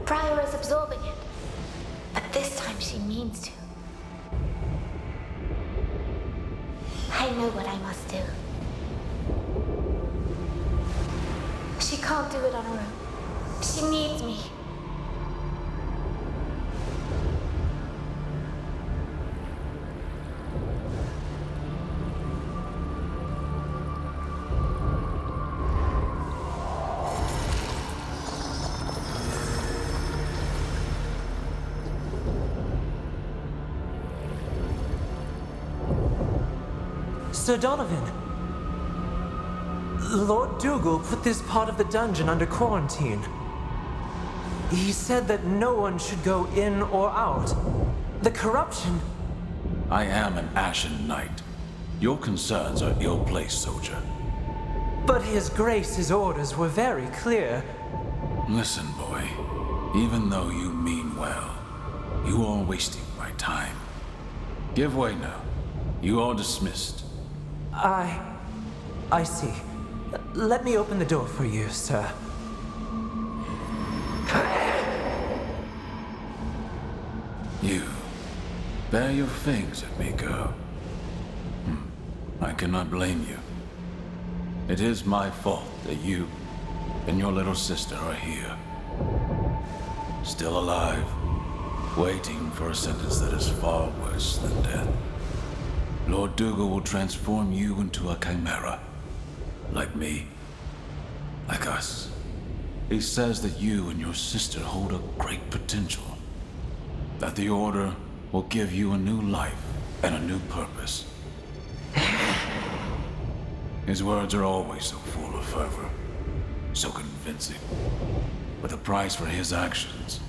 Prior is absorbing it. But this time she means to. I know what I must do. She can't do it on her own. She needs me. Sir Donovan! Lord Dougal put this part of the dungeon under quarantine. He said that no one should go in or out. The corruption... I am an Ashen Knight. Your concerns are ill-placed, soldier. But His Grace's orders were very clear. Listen, boy. Even though you mean well, you are wasting my time. Give way now. You are dismissed. I see. Let me open the door for you, sir. You. Bare your fangs at me, girl. I cannot blame you. It is my fault that you and your little sister are here. Still alive, waiting for a sentence that is far worse than death. Lord Dougal will transform you into a chimera. Like me. Like us. He says that you and your sister hold a great potential. That the Order will give you a new life and a new purpose. His words are always so full of fervor, so convincing. But the price for his actions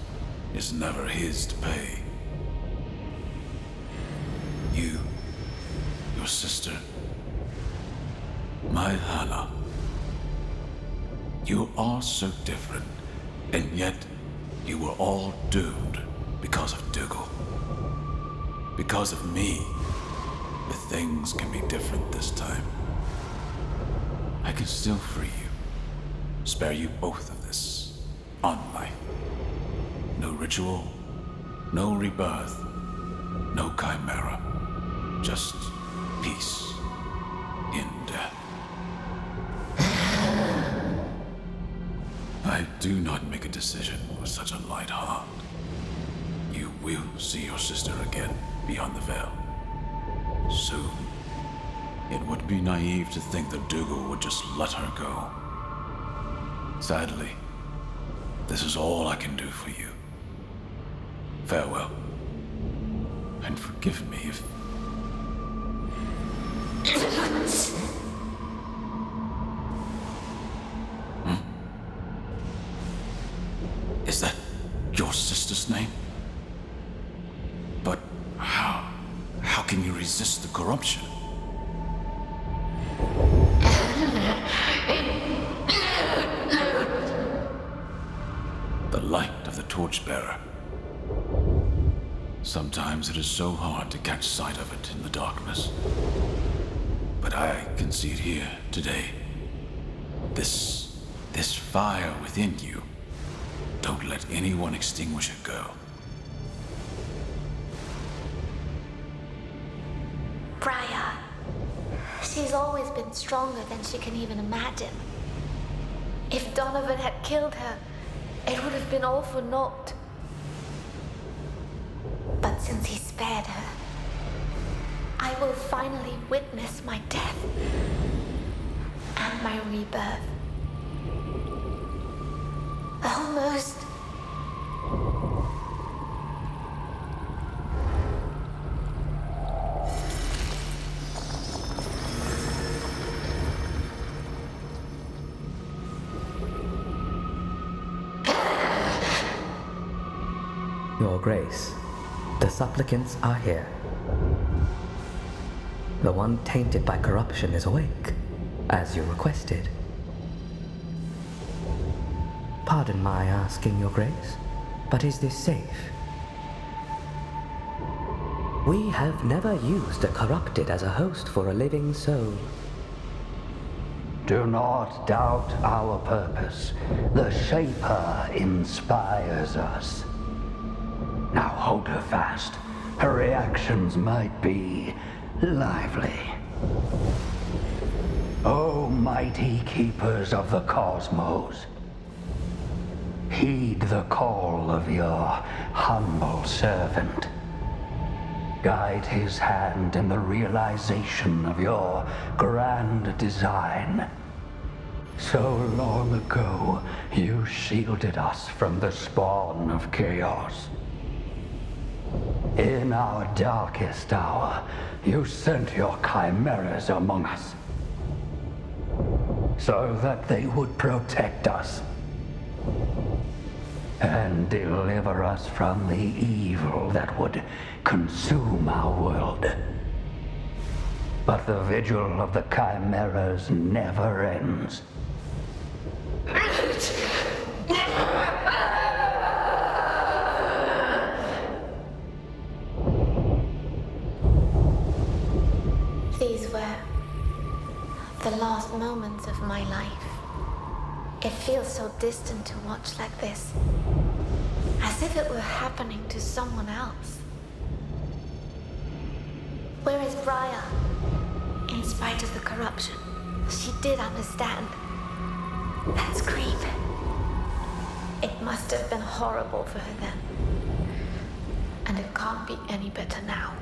is never his to pay. You, your sister, my Hannah. You are so different, and yet you were all doomed because of Dougal. Because of me, the things can be different this time. I can still free you, spare you both of this unlife. No ritual, no rebirth, no chimera, just peace in death. I do not make a decision with such a light heart. You will see your sister again beyond the veil. Soon. It would be naive to think that Dougal would just let her go. Sadly, this is all I can do for you. Farewell. And forgive me if... Is that your sister's name? But how? How can you resist the corruption? The light of the torchbearer. Sometimes it is so hard to catch sight of it in the darkness. But I can see it here today. This fire within you. Don't let anyone extinguish it, girl. Briar. She's always been stronger than she can even imagine. If Donovan had killed her, it would have been all for naught. But since he spared her, I will finally witness my death and my rebirth. Almost. Your Grace, the supplicants are here. The one tainted by corruption is awake, as you requested. Pardon my asking, Your Grace, but is this safe? We have never used a corrupted as a host for a living soul. Do not doubt our purpose. The Shaper inspires us. Now hold her fast. Her reactions might be lively. O mighty keepers of the cosmos, heed the call of your humble servant. Guide his hand in the realization of your grand design. So long ago, you shielded us from the spawn of chaos. In our darkest hour, you sent your chimeras among us, so that they would protect us and deliver us from the evil that would consume our world. But the vigil of the chimeras never ends. These were the last moments of my life. It feels so distant to watch like this, as if it were happening to someone else. Where is Briar? In spite of the corruption, she did understand. That scream. It must have been horrible for her then. And it can't be any better now.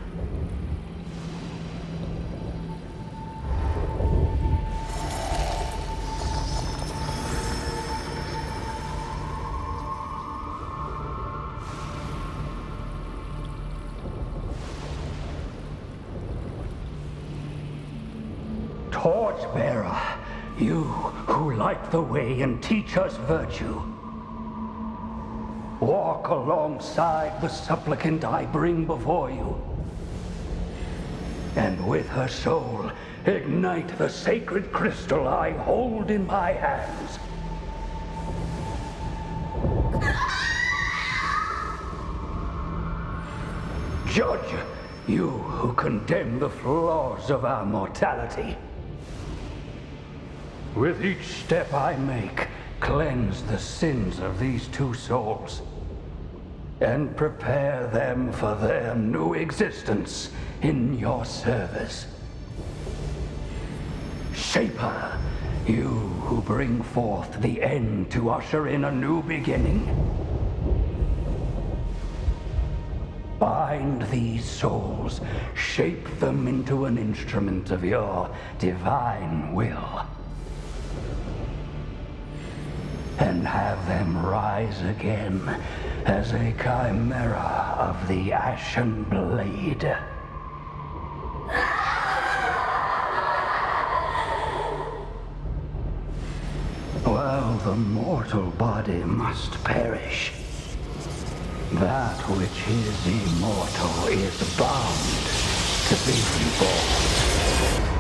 Torchbearer, you who light the way and teach us virtue, walk alongside the supplicant I bring before you, and with her soul ignite the sacred crystal I hold in my hands. Judge, you who condemn the flaws of our mortality. With each step I make, cleanse the sins of these two souls, and prepare them for their new existence in your service. Shaper, you who bring forth the end to usher in a new beginning. Bind these souls, shape them into an instrument of your divine will, and have them rise again as a chimera of the Ashen Blade. While the mortal body must perish, that which is immortal is bound to be reborn.